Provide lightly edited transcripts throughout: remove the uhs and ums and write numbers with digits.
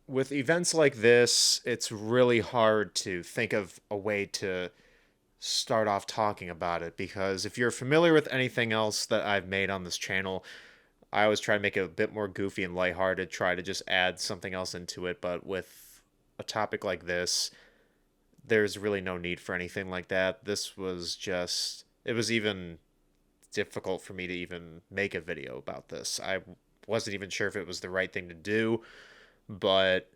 with events like this, it's really hard to think of a way to start off talking about it because if you're familiar with anything else that I've made on this channel, I always try to make it a bit more goofy and lighthearted, try to just add something else into it. But with a topic like this, there's really no need for anything like that. This was just, it was even difficult for me to even make a video about this. I wasn't even sure if it was the right thing to do, but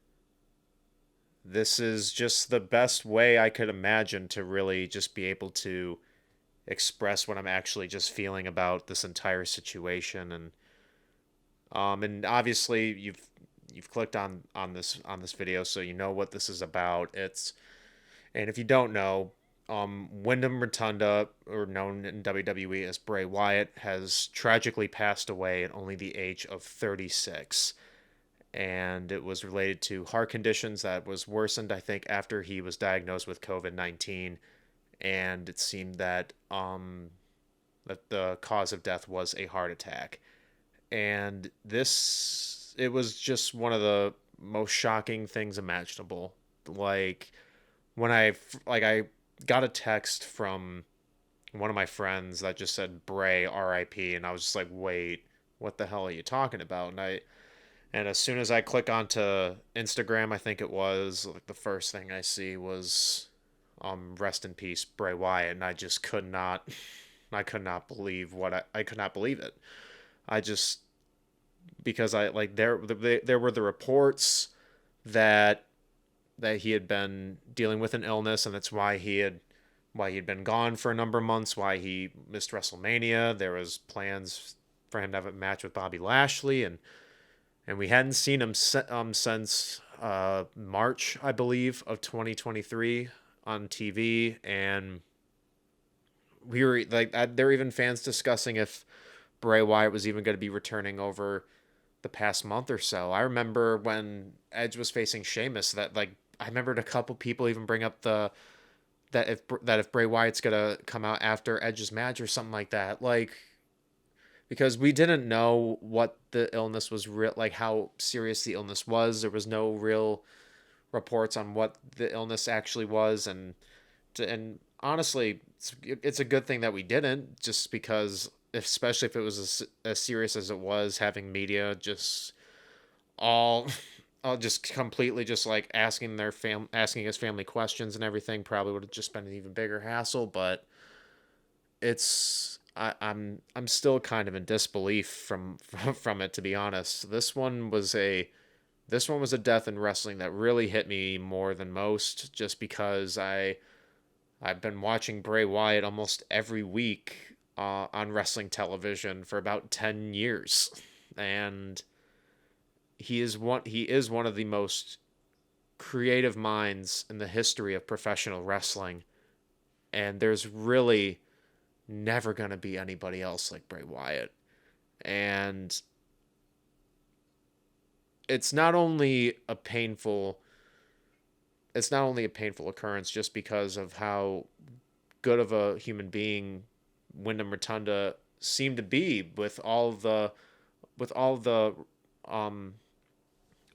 this is just the best way I could imagine to really just be able to express what I'm actually just feeling about this entire situation. And obviously you've clicked on this video, so you know what this is about. It's and if you don't know, Windham Rotunda, or known in WWE as Bray Wyatt, has tragically passed away at only the age of 36. And it was related to heart conditions that was worsened, I think, after he was diagnosed with COVID-19. And it seemed that the cause of death was a heart attack. And it was just one of the most shocking things imaginable. Like when I got a text from one of my friends that just said Bray RIP, and I was just like, wait, what the hell are you talking about? And as soon as I click onto Instagram, I think it was, like, the first thing I see was rest in peace Bray Wyatt, and I could not believe I could not believe it. I just because I like there were the reports that he had been dealing with an illness, and that's why he'd been gone for a number of months, why he missed WrestleMania. There was plans for him to have a match with Bobby Lashley, and we hadn't seen him since March, I believe, of 2023 on TV. And we were like, there were even fans discussing if Bray Wyatt was even going to be returning over the past month or so. I remember when Edge was facing Sheamus, that, like, I remembered a couple people even bring up that if Bray Wyatt's gonna come out after Edge's match or something like that, like, because we didn't know what the illness was real, like how serious the illness was. There was no real reports on what the illness actually was, and honestly, it's a good thing that we didn't, just because, especially if it was as serious as it was, having media just all just completely just like asking his family questions and everything probably would have just been an even bigger hassle. But I'm still kind of in disbelief from it, to be honest. This one was a death in wrestling that really hit me more than most, just because I've been watching Bray Wyatt almost every week on wrestling television for about 10 years. And he is one of the most creative minds in the history of professional wrestling, and there's really never going to be anybody else like Bray Wyatt. And it's not only a painful it's not only a painful occurrence just because of how good of a human being Wyndham Rotunda seemed to be, with all the um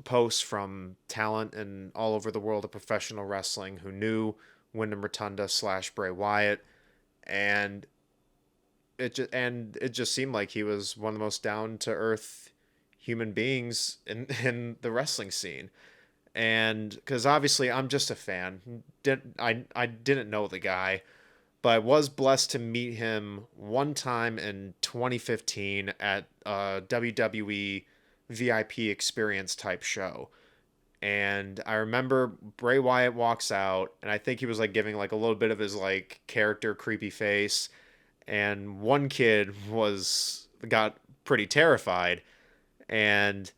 posts from talent and all over the world of professional wrestling who knew Wyndham Rotunda slash Bray Wyatt. And it just seemed like he was one of the most down to earth human beings in the wrestling scene. And because obviously I'm just a fan, I didn't know the guy, but I was blessed to meet him one time in 2015 at a WWE VIP experience type show. And I remember Bray Wyatt walks out, and I think he was like giving like a little bit of his like character creepy face, and one kid was got pretty terrified, and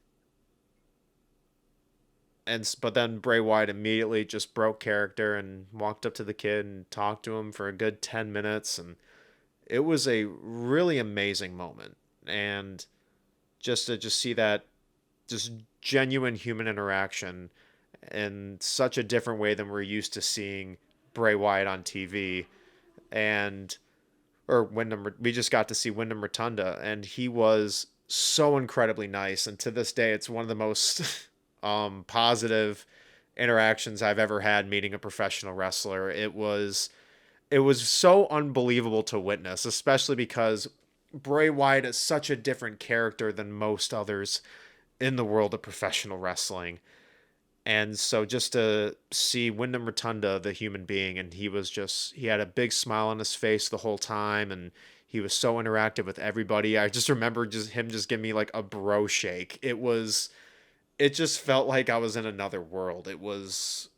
but then Bray Wyatt immediately just broke character and walked up to the kid and talked to him for a good 10 minutes. And it was a really amazing moment. And just see that just genuine human interaction in such a different way than we're used to seeing Bray Wyatt on TV. And or Wyndham, we just got to see Wyndham Rotunda, and he was so incredibly nice. And to this day, it's one of the most positive interactions I've ever had meeting a professional wrestler. It was so unbelievable to witness, especially because Bray Wyatt is such a different character than most others in the world of professional wrestling. And so just to see Windham Rotunda, the human being, and he had a big smile on his face the whole time, and he was so interactive with everybody. I just remember just giving me like a bro shake. It just felt like I was in another world. It was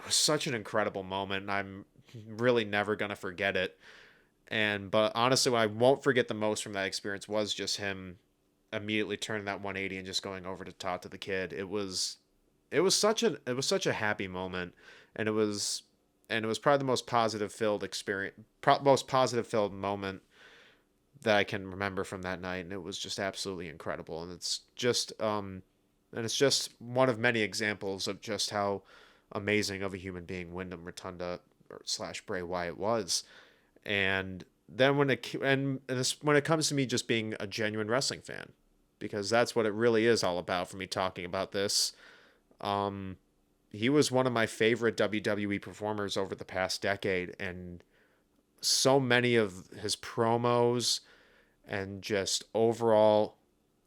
such an incredible moment, and I'm really never gonna forget it. But honestly, what I won't forget the most from that experience was just him immediately turning that 180 and just going over to talk to the kid. It was such a happy moment, and it was probably the most positive filled experience, most positive filled moment that I can remember from that night, and it was just absolutely incredible. And it's just one of many examples of just how amazing of a human being Wyndham Rotunda or slash Bray Wyatt was. And then when it comes to me just being a genuine wrestling fan, because that's what it really is all about for me talking about this. Um, he was one of my favorite WWE performers over the past decade, and so many of his promos and just overall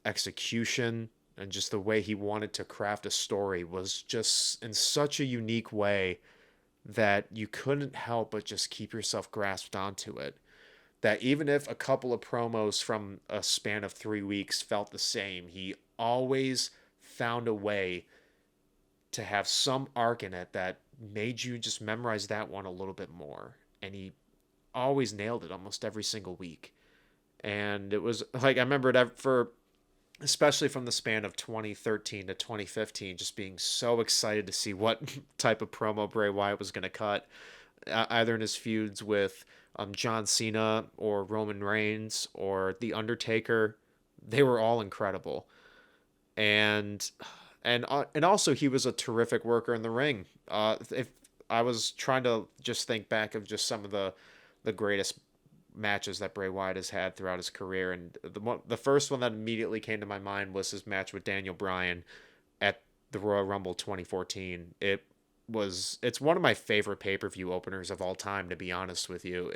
execution and just the way he wanted to craft a story was just in such a unique way that you couldn't help but just keep yourself grasped onto it. That even if a couple of promos from a span of 3 weeks felt the same, he always found a way to have some arc in it that made you just memorize that one a little bit more. And he always nailed it almost every single week. And it was like, I remember it for, especially from the span of 2013 to 2015, just being so excited to see what type of promo Bray Wyatt was going to cut, either in his feuds with John Cena or Roman Reigns or The Undertaker. They were all incredible. And and also he was a terrific worker in the ring. If I was trying to just think back of just some of the greatest matches that Bray Wyatt has had throughout his career, and the first one that immediately came to my mind was his match with Daniel Bryan at the Royal Rumble 2014. It's one of my favorite pay-per-view openers of all time, to be honest with you.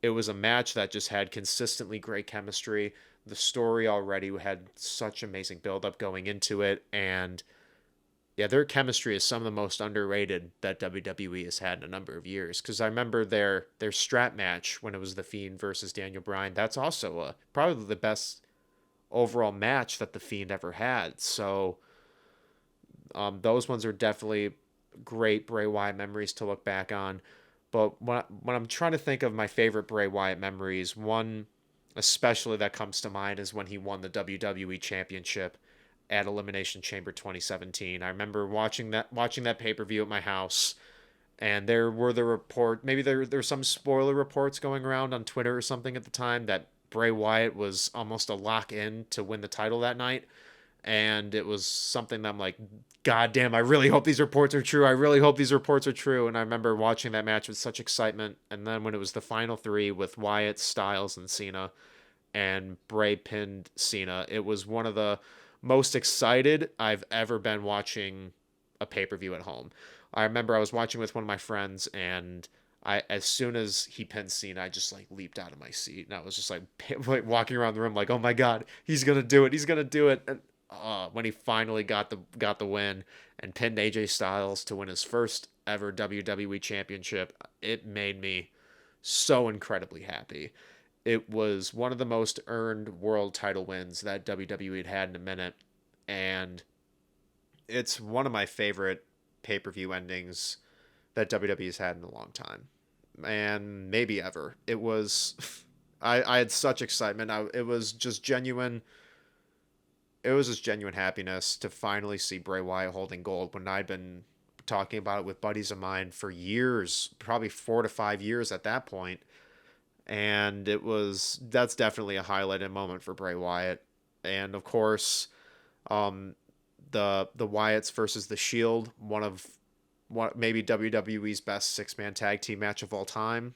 It was a match that just had consistently great chemistry. The story already had such amazing build-up going into it, and yeah, their chemistry is some of the most underrated that WWE has had in a number of years. Because I remember their strap match when it was The Fiend versus Daniel Bryan. That's also probably the best overall match that The Fiend ever had. So those ones are definitely great Bray Wyatt memories to look back on. But when I'm trying to think of my favorite Bray Wyatt memories, one especially that comes to mind is when he won the WWE Championship at Elimination Chamber 2017. I remember watching that pay-per-view at my house, and there were maybe there's some spoiler reports going around on Twitter or something at the time that Bray Wyatt was almost a lock in to win the title that night. And it was something that I'm like, God damn, I really hope these reports are true. I really hope these reports are true. And I remember watching that match with such excitement. And then when it was the final three with Wyatt, Styles, and Cena, and Bray pinned Cena, it was one of the most excited I've ever been watching a pay-per-view at home. I remember I was watching with one of my friends, and as soon as he pinned Cena, I just like leaped out of my seat, and I was just like walking around the room like, oh my God, he's gonna do it, he's gonna do it. And when he finally got the win and pinned AJ Styles to win his first ever WWE Championship, it made me so incredibly happy. It was one of the most earned world title wins that WWE had in a minute, and it's one of my favorite pay-per-view endings that WWE's had in a long time, and maybe ever. It was, I had such excitement. It was just genuine. It was just genuine happiness to finally see Bray Wyatt holding gold when I'd been talking about it with buddies of mine for years, probably 4 to 5 years at that point. And that's definitely a highlighted moment for Bray Wyatt. And of course, um, the Wyatts versus the Shield, one maybe WWE's best 6-man tag team match of all time.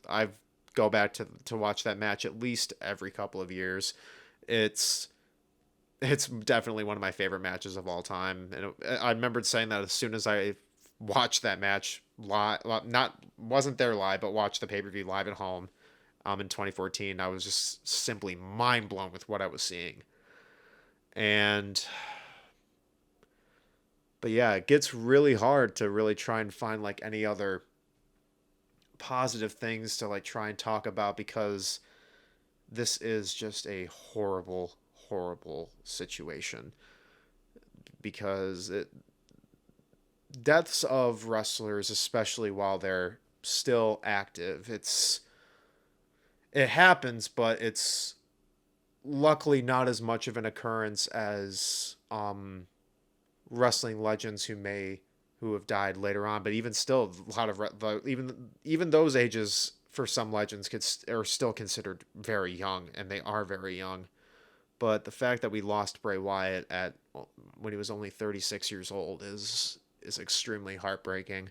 I've go back to watch that match at least every couple of years. It's It's definitely one of my favorite matches of all time, and I remembered saying that as soon as I watched that match live, not wasn't there live, but watched the pay-per-view live at home, in 2014. I was just simply mind blown with what I was seeing, and but yeah, it gets really hard to really try and find like any other positive things to like try and talk about because this is just a horrible, horrible situation. Because deaths of wrestlers, especially while they're still active, it happens, but it's luckily not as much of an occurrence as wrestling legends who have died later on. But even still, a lot of even those ages for some legends are still considered very young, and they are very young. But the fact that we lost Bray Wyatt when he was only 36 years old is extremely heartbreaking.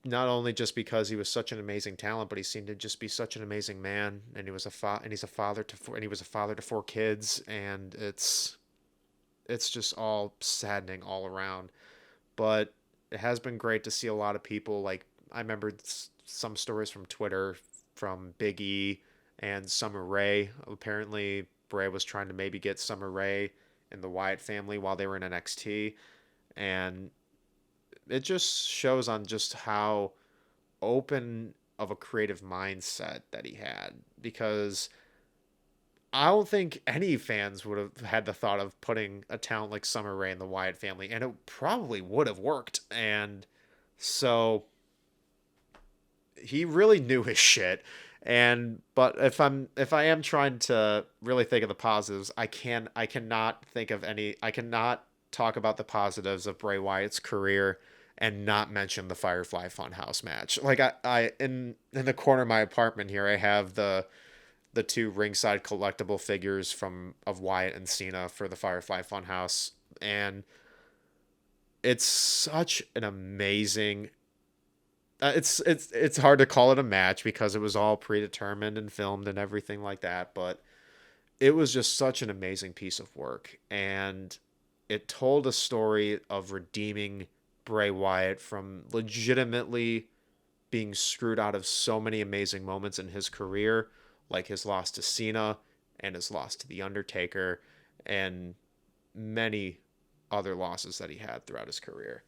Not only just because he was such an amazing talent, but he seemed to just be such an amazing man, and he's a father to four, and he was a father to four kids, and it's just all saddening all around. But it has been great to see a lot of people like I remember some stories from Twitter from Big E and Summer Rae. Apparently, Bray was trying to maybe get Summer Rae and the Wyatt family while they were in NXT, and it just shows on just how open of a creative mindset that he had because I don't think any fans would have had the thought of putting a talent like Summer Rae in the Wyatt family, and it probably would have worked. And so he really knew his shit. And but if I am trying to really think of the positives, I cannot think of any. I cannot talk about the positives of Bray Wyatt's career and not mention the Firefly Funhouse match. Like I in the corner of my apartment here, I have the two ringside collectible figures of Wyatt and Cena for the Firefly Funhouse, and it's such an amazing. It's hard to call it a match because it was all predetermined and filmed and everything like that, but it was just such an amazing piece of work, and it told a story of redeeming Bray Wyatt from legitimately being screwed out of so many amazing moments in his career, like his loss to Cena and his loss to The Undertaker, and many other losses that he had throughout his career.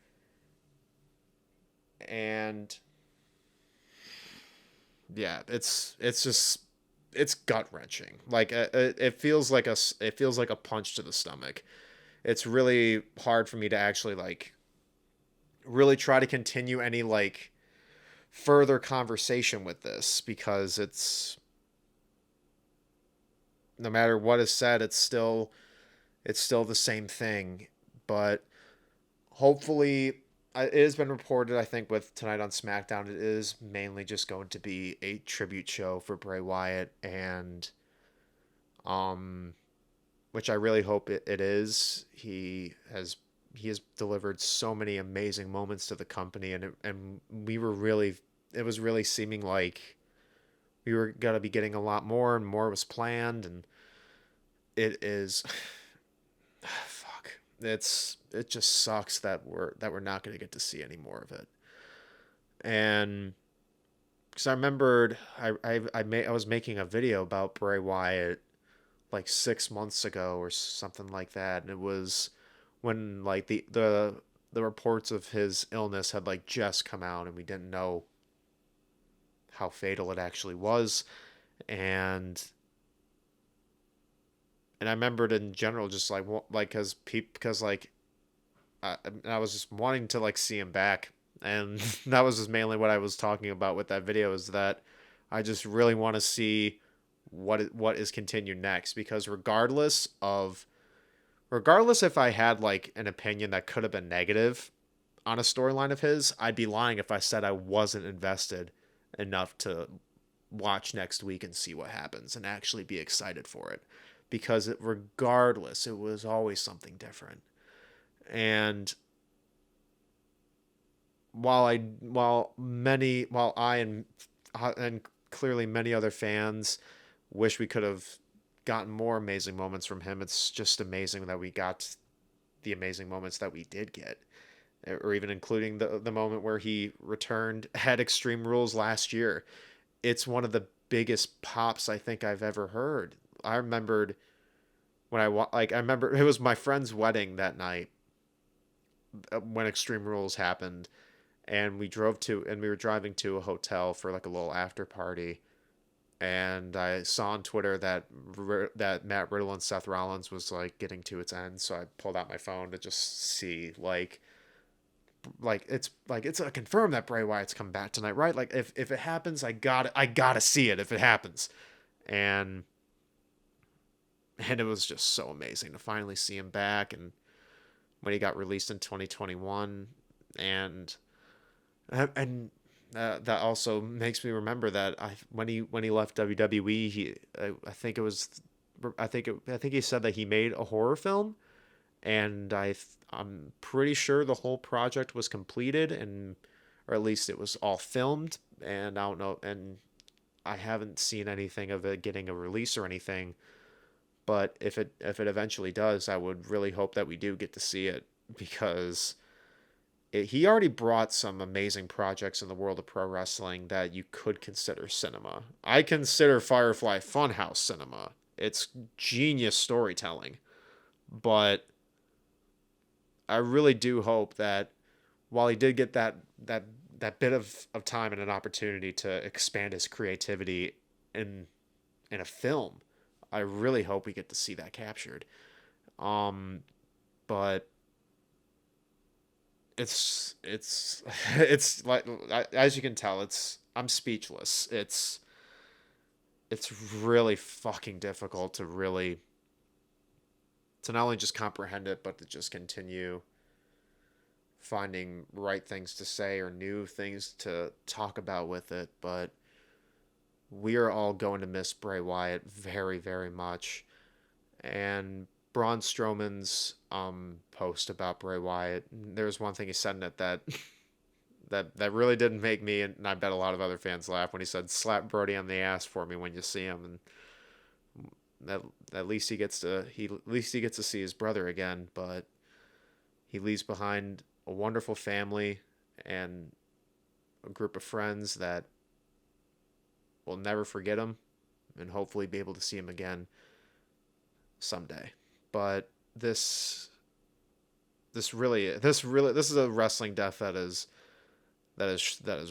And yeah, it's just it's gut wrenching. Like it feels like a punch to the stomach. It's really hard for me to actually like really try to continue any like further conversation with this because it's no matter what is said, it's still the same thing. But hopefully, it has been reported. I think with tonight on SmackDown, it is mainly just going to be a tribute show for Bray Wyatt, and um, which I really hope it is. He has delivered so many amazing moments to the company, and we were really it was really seeming like we were gonna be getting a lot more, and more was planned, and it is fuck. It just sucks that we're not gonna get to see any more of it. And because I remembered I was making a video about Bray Wyatt like 6 months ago or something like that, and it was when like the reports of his illness had like just come out, and we didn't know how fatal it actually was, and I remembered in general just like because like I was just wanting to like see him back, and that was just mainly what I was talking about with that video is that I just really want to see what is continued next because regardless if I had like an opinion that could have been negative on a storyline of his, I'd be lying if I said I wasn't invested enough to watch next week and see what happens and actually be excited for it because regardless it was always something different. And while I and clearly many other fans wish we could have gotten more amazing moments from him. It's just amazing that we got the amazing moments that we did get, or even including the moment where he returned at Extreme Rules last year. It's one of the biggest pops I think I've ever heard. I remembered when I remember it was my friend's wedding that night when Extreme Rules happened, and we were driving to a hotel for like a little after party, and I saw on Twitter that Matt Riddle and Seth Rollins was like getting to its end, so I pulled out my phone to just see it's a confirm that Bray Wyatt's come back tonight, right? Like if it happens, I gotta see it if it happens, and it was just so amazing to finally see him back, and when he got released in 2021, and that also makes me remember that when he left WWE, I think he said that he made a horror film, and I'm pretty sure the whole project was completed, and or at least it was all filmed, and I don't know, and I haven't seen anything of it getting a release or anything. But if it eventually does, I would really hope that we do get to see it, because he already brought some amazing projects in the world of pro wrestling that you could consider cinema. I consider Firefly Funhouse cinema. It's genius storytelling. But I really do hope that while he did get that bit of time and an opportunity to expand his creativity in a film, I really hope we get to see that captured. But it's it's like, as you can tell, I'm speechless. It's really fucking difficult to not only just comprehend it, but to just continue finding right things to say or new things to talk about with it. But we are all going to miss Bray Wyatt very, very much. And Braun Strowman's post about Bray Wyatt, there's one thing he said in it that that really didn't make me, and I bet a lot of other fans, laugh, when he said, "Slap Brody on the ass for me when you see him," and that at least he gets to see his brother again. But he leaves behind a wonderful family and a group of friends that will never forget him, and hopefully be able to see him again someday. But this is a wrestling death that has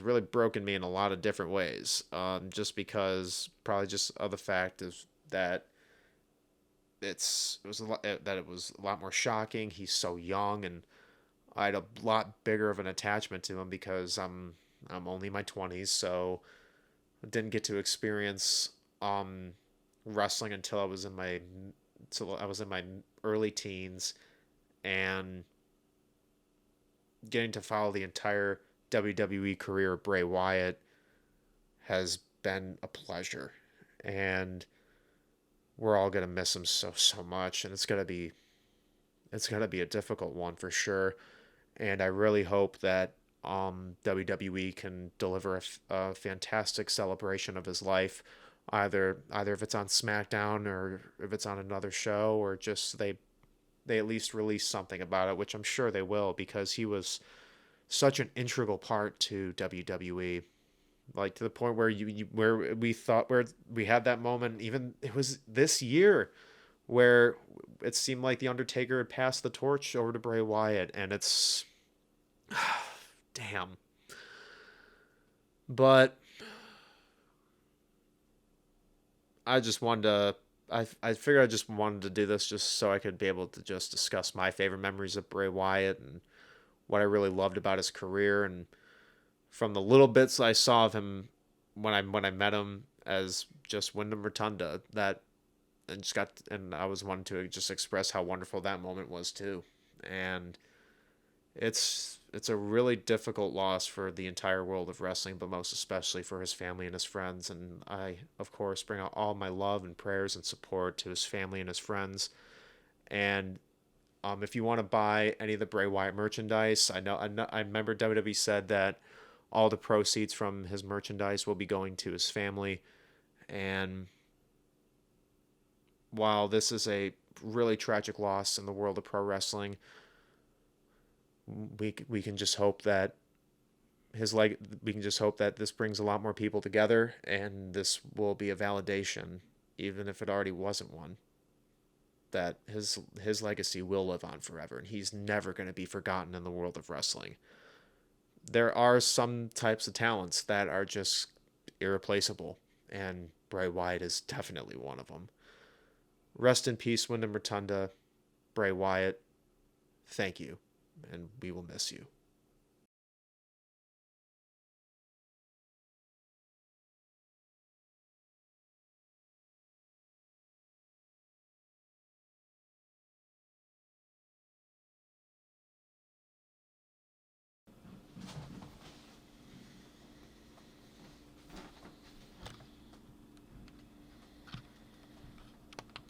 really broken me in a lot of different ways. Just because, probably just of the fact is that it was a lot more shocking. He's so young, and I had a lot bigger of an attachment to him because I'm only in my 20s, so I didn't get to experience wrestling until I was in my early teens, and getting to follow the entire WWE career of Bray Wyatt has been a pleasure, and we're all gonna miss him so much, and it's gonna be a difficult one for sure. And I really hope that WWE can deliver a fantastic celebration of his life, either if it's on SmackDown or if it's on another show, or just they at least release something about it, which I'm sure they will, because he was such an integral part to WWE, like to the point where where we had that moment. Even it was this year where it seemed like the Undertaker had passed the torch over to Bray Wyatt, and it's damn. But I just wanted to. I figured I just wanted to do this just so I could be able to just discuss my favorite memories of Bray Wyatt and what I really loved about his career, and from the little bits I saw of him when I met him as just Windham Rotunda, and I was wanting to just express how wonderful that moment was too. And it's a really difficult loss for the entire world of wrestling, but most especially for his family and his friends. And I, of course, bring out all my love and prayers and support to his family and his friends. And if you want to buy any of the Bray Wyatt merchandise, I remember WWE said that all the proceeds from his merchandise will be going to his family, and while this is a really tragic loss in the world of pro wrestling, we can just hope that we can just hope that this brings a lot more people together, and this will be a validation, even if it already wasn't one, that his legacy will live on forever, and he's never going to be forgotten in the world of wrestling. There are some types of talents that are just irreplaceable, and Bray Wyatt is definitely one of them. Rest in peace, Windham Rotunda. Bray Wyatt, thank you, and we will miss you.